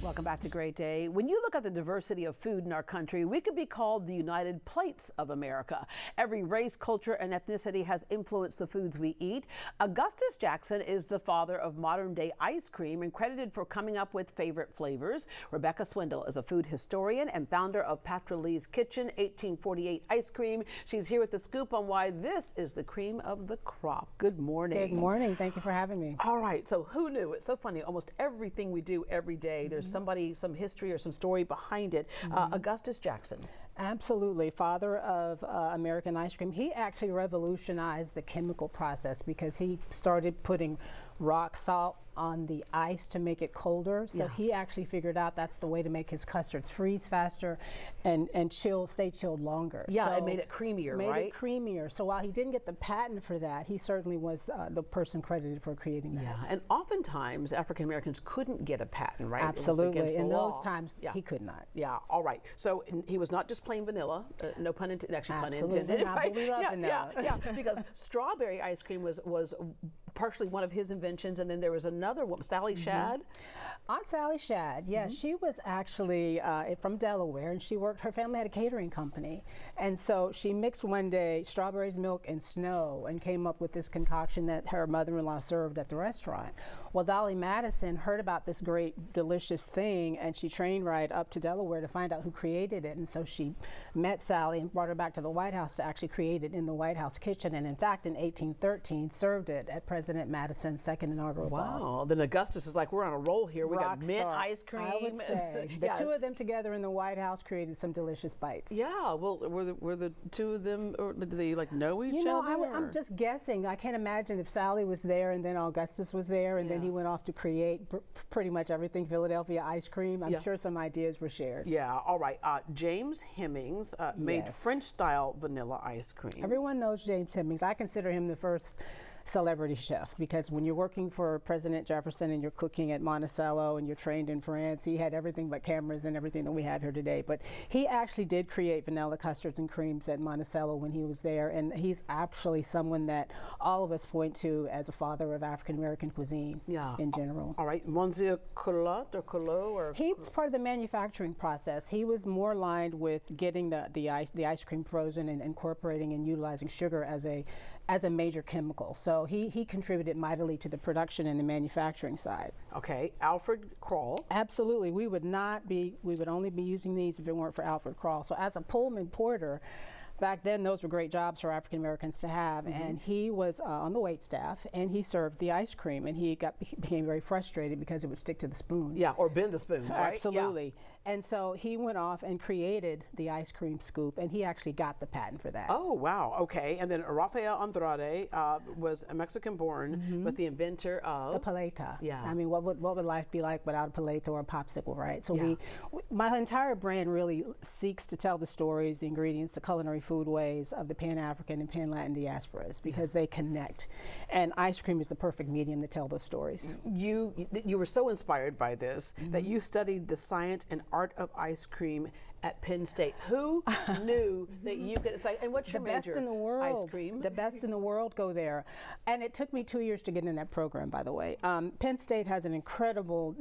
Welcome back to Great Day. When you look at the diversity of food in our country, we could be called the United Plates of America. Every race, culture, and ethnicity has influenced the foods we eat. Augustus Jackson is the father of modern-day ice cream and credited for coming up with favorite flavors. Rebecca Swindle is a food historian and founder of Patra Kitchen 1848 Ice Cream. She's here with the scoop on why this is the cream of the crop. Good morning. Good morning. Thank you for having me. All right. So who knew? It's so funny. Almost everything we do every day, there's somebody, some history or some story behind it. Augustus Jackson. Absolutely. Father of American ice cream. He actually revolutionized the chemical process because he started putting rock salt on the ice to make it colder. So he actually figured out that's the way to make his custards freeze faster and stay chilled longer. Yeah, so it made it creamier, right? Made it creamier. So while he didn't get the patent for that, he certainly was the person credited for creating that. Yeah, and oftentimes African Americans couldn't get a patent, right? Absolutely. In those times, he could not. Yeah, all right. So he was not just plain vanilla, no pun intended, actually Absolutely pun intended. not, Right? but we love vanilla. Yeah, because strawberry ice cream was partially one of his inventions, and then there was another one, Sally Shad. Aunt Sally Shad, yes, she was actually from Delaware, and her family had a catering company, and so she mixed one day strawberries, milk, and snow, and came up with this concoction that her mother-in-law served at the restaurant. Well, Dolly Madison heard about this great, delicious thing, and she trained right up to Delaware to find out who created it, and so she met Sally and brought her back to the White House to actually create it in the White House kitchen, and in fact, in 1813, served it at President Madison's second inaugural ball. Wow, then Augustus is like, we're on a roll here. We got mint ice cream. I would say. The two of them together in the White House created some delicious bites. Yeah, well, were the two of them, or did they like know each other? I'm just guessing. I can't imagine if Sally was there and then Augustus was there and then he went off to create pretty much everything Philadelphia ice cream. I'm sure some ideas were shared. Yeah, all right. James Hemings made French-style vanilla ice cream. Everyone knows James Hemings. I consider him the first celebrity chef, because when you're working for President Jefferson and you're cooking at Monticello and you're trained in France, he had everything but cameras and everything that we have here today. But he actually did create vanilla custards and creams at Monticello when he was there, and he's actually someone that all of us point to as a father of African American cuisine in general. All right, Monsieur Collot or Collot, or he was part of the manufacturing process. He was more aligned with getting the ice cream frozen and incorporating and utilizing sugar as a major chemical. So he contributed mightily to the production and the manufacturing side. Okay, Alfred Kroll. Absolutely, we would only be using these if it weren't for Alfred Kroll. So as a Pullman porter, back then, those were great jobs for African Americans to have, and he was on the wait staff, and he served the ice cream, and he became very frustrated because it would stick to the spoon. Yeah, or bend the spoon, right? Absolutely. Yeah. And so he went off and created the ice cream scoop, and he actually got the patent for that. Oh, wow, okay. And then Rafael Andrade was a Mexican-born, but the inventor of the paleta. Yeah. I mean, what would life be like without a paleta or a popsicle, right? So my entire brand really seeks to tell the stories, the ingredients, the culinary foodways of the Pan-African and Pan-Latin diasporas, because they connect. And ice cream is the perfect medium to tell those stories. You were so inspired by this that you studied the science and art of ice cream at Penn State. Who knew that you could, it's like, and what's your major? The best in the world. Ice cream. The best in the world go there. And it took me 2 years to get in that program, by the way. Penn State has an incredible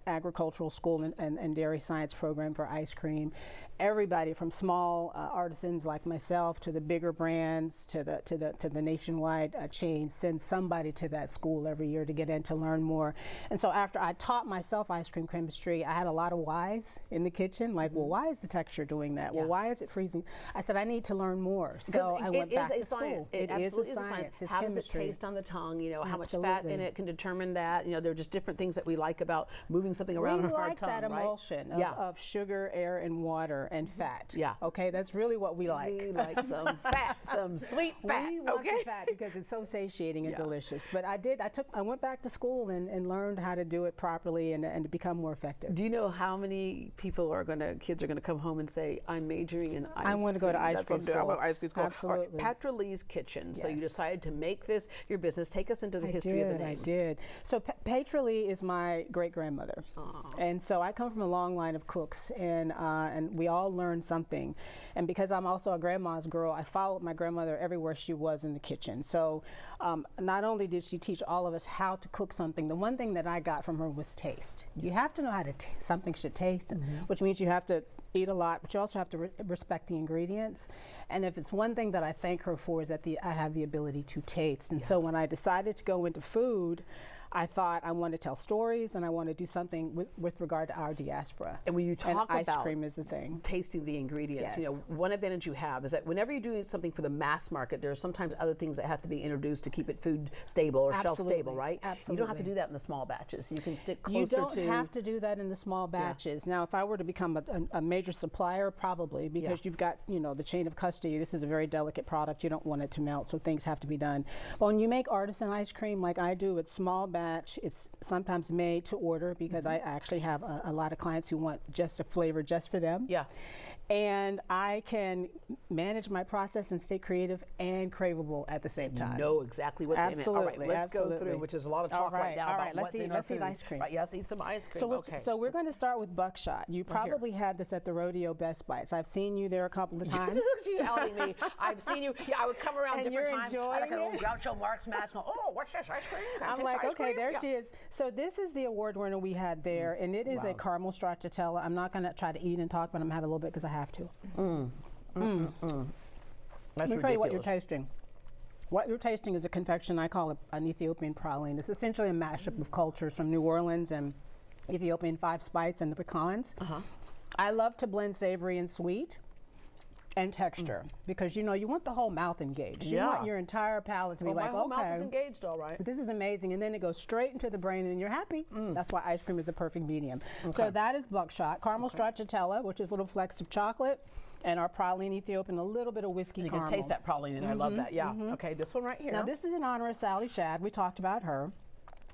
agricultural school and dairy science program for ice cream. Everybody from small artisans like myself to the bigger brands to the nationwide chains send somebody to that school every year to get in to learn more. And so after I taught myself ice cream chemistry, I had a lot of whys in the kitchen, like, well, why is the texture doing that? Well, why is it freezing? I said, I need to learn more. So I went back to school. It absolutely is a science. How does it taste on the tongue? You know, how much fat in it can determine that. You know, there are just different things that we like about moving something around on our tongue, that emulsion of sugar, air, and water and fat. Yeah. Okay, that's really what we like. We like some fat, some sweet fat. We want the fat because it's so satiating and delicious. But I went back to school and learned how to do it properly and to become more effective. Do you know how many kids are going to come come home and say, I'm majoring in ice cream. I want to go to ice That's cream what I'm doing. school. I want ice cream school. Absolutely. All right, Patra Lee's Kitchen. So you Yes. decided to make this your business. Take us into the history of the name. I did. So Patra Lee is my great-grandmother. And so I come from a long line of cooks, and we all learned something. And because I'm also a grandma's girl, I followed my grandmother everywhere she was in the kitchen. So not only did she teach all of us how to cook something, the one thing that I got from her was taste. You have to know how to something should taste, which means you have to eat a lot, but you also have to respect the ingredients. And if it's one thing that I thank her for is that I have the ability to taste. And so when I decided to go into food, I thought I want to tell stories and I want to do something with regard to our diaspora. And when you talk ice about cream is the thing. Tasting the ingredients, you Yes. know, one advantage you have is that whenever you're doing something for the mass market, there's sometimes other things that have to be introduced to keep it food stable or shelf stable, right? Absolutely. You don't have to do that in the small batches. You can stick closer You don't have to do that in the small batches. Now, if I were to become a major supplier, probably, because you've got, you know, the chain of custody. This is a very delicate product. You don't want it to melt, so things have to be done. But when you make artisan ice cream like I do, it's small batch. It's sometimes made to order because I actually have a lot of clients who want just a flavor just for them. Yeah. And I can manage my process and stay creative and craveable at the same time. You know exactly what they mean. All right, let's go through, which is a lot of talk right now about what's in our food. Let's eat ice cream. Right, let's eat some ice cream. So we're going to start with buckshot. You probably had this at the Rodeo Best Bites. I've seen you there a couple of times. Look at you outing me. I've seen you. Yeah, I would come around And different you're times. enjoying I like a little it? Groucho Marx mask. Oh, what's this ice cream? I'm like, okay, there she is. So this is the award winner we had there, and it is a caramel stracciatella. I'm not going to try to eat and talk, but I'm going to have a little bit because I have to. That's Let me tell you what you're ridiculous. tasting. What you're tasting is a confection I call an Ethiopian praline. It's essentially a mashup of cultures from New Orleans and Ethiopian five spice and the pecans. I love to blend savory and sweet and texture because, you know, you want the whole mouth engaged. You want your entire palate to be like, my whole okay, mouth is engaged, all right. this is amazing. And then it goes straight into the brain and you're happy. That's why ice cream is a perfect medium. So that is buckshot, caramel stracciatella, which is little flecks of chocolate, and our praline Ethiopian, a little bit of whiskey You caramel. can taste that praline in there. I love that. Yeah. Okay, this one right here. Now this is in honor of Sally Shad. We talked about her.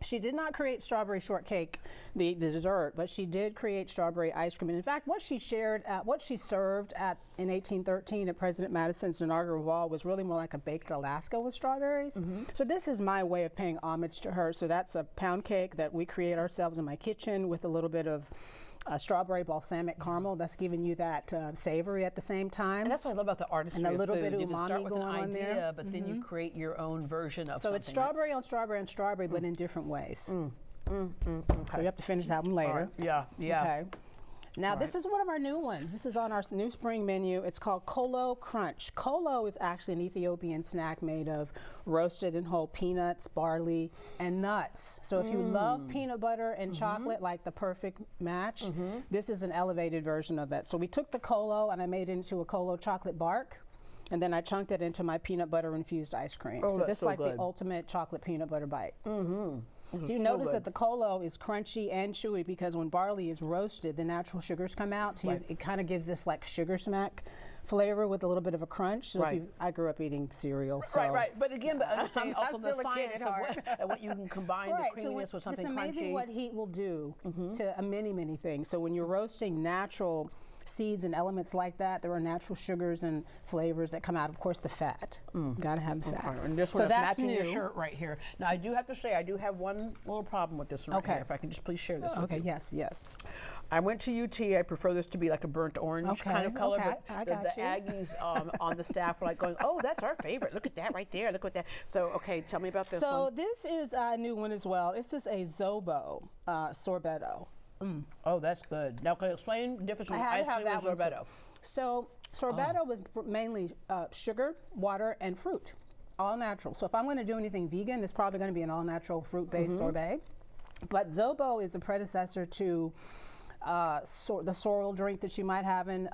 She did not create strawberry shortcake, the dessert, but she did create strawberry ice cream. And in fact, what she served in 1813 at President Madison's inaugural ball was really more like a baked Alaska with strawberries. So this is my way of paying homage to her. So that's a pound cake that we create ourselves in my kitchen with a little bit of strawberry balsamic caramel. That's giving you that savory at the same time. And that's what I love about the artistry And a of little food. bit of You can start umami with going an on idea, there. but then you create your own version of So something. it's strawberry on strawberry on strawberry, but in different ways. So you have to finish that one later. Yeah, yeah. Okay. Now this is one of our new ones. This is on our new spring menu. It's called Kolo Crunch. Kolo is actually an Ethiopian snack made of roasted and whole peanuts, barley, and nuts. So if you love peanut butter and chocolate, like the perfect match, this is an elevated version of that. So we took the Kolo and I made it into a Kolo chocolate bark. And then I chunked it into my peanut butter infused ice cream. Oh, so that's this is so like good. the ultimate chocolate peanut butter bite. So you so notice good. that the Kolo is crunchy and chewy because when barley is roasted, the natural sugars come out. So it kind of gives this like sugar smack flavor with a little bit of a crunch. So I grew up eating cereal. So. Right. But again, but understanding I'm also the still a kid science at of heart. what you can combine the creaminess with something it's amazing crunchy. what heat will do to many things. So when you're roasting natural seeds and elements like that, there are natural sugars and flavors that come out. Of course, the fat. Gotta have the fat. And this so one is that's matching your new. shirt right here. Now, I do have to say, I do have one little problem with this one right here. If I can just please share this with you. Okay, yes. I went to UT. I prefer this to be like a burnt orange kind of color. Okay, But I the got you. Aggies on the staff were like going, oh, that's our favorite. Look at that right there. Look at that. So, okay, tell me about this So one. this is a new one as well. This is a Zobo sorbetto. Oh, that's good. Now, can you explain the difference between had ice to have cream and that one too. sorbetto? So sorbetto was mainly sugar, water, and fruit, all natural. So if I'm going to do anything vegan, it's probably going to be an all-natural fruit-based sorbet. But Zobo is a predecessor to the sorrel drink that you might have in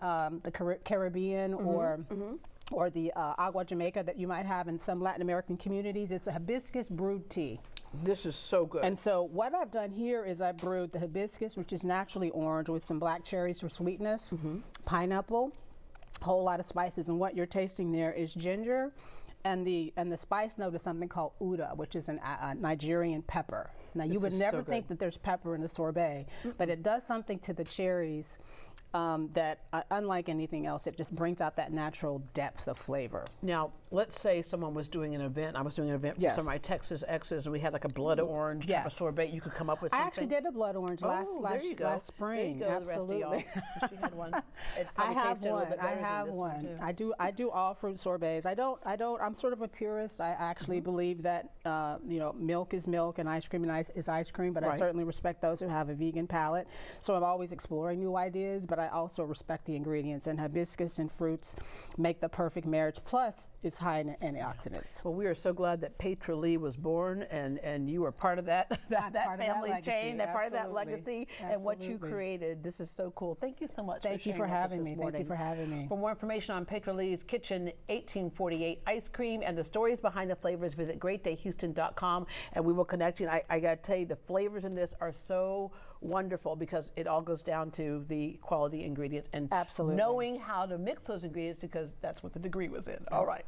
the Caribbean or the agua Jamaica that you might have in some Latin American communities. It's a hibiscus brewed tea. This is so good. And so what I've done here is I brewed the hibiscus, which is naturally orange, with some black cherries for sweetness, pineapple, a whole lot of spices. And what you're tasting there is ginger And the spice note is something called uda, which is a Nigerian pepper. Now you would never think that there's pepper in a sorbet, but it does something to the cherries that, unlike anything else, it just brings out that natural depth of flavor. Now, let's say someone was doing an event. I was doing an event for some of my Texas exes, and we had like a blood orange type of sorbet. You could come up with something. I actually did a blood orange last spring. There you go, absolutely. The rest of y'all. She had one. It I probably have tasted a little one. bit better I have than this one. too. I do all fruit sorbets. I'm sort of a purist. I actually believe that milk is milk and ice cream is ice cream, but I certainly respect those who have a vegan palate. So I'm always exploring new ideas, but I also respect the ingredients, and hibiscus and fruits make the perfect marriage. Plus, it's high in antioxidants. Well, we are so glad that Patra Lee was born, and you were part of that family chain, part of that legacy, and what you created. This is so cool. Thank you so much. Thank you for having me. Thank you for having me. For more information on Patra Lee's Kitchen 1848 ice cream and the stories behind the flavors, visit greatdayhouston.com, and we will connect you. And I got to tell you, the flavors in this are so wonderful because it all goes down to the quality ingredients and absolutely knowing how to mix those ingredients, because that's what the degree was in. All right.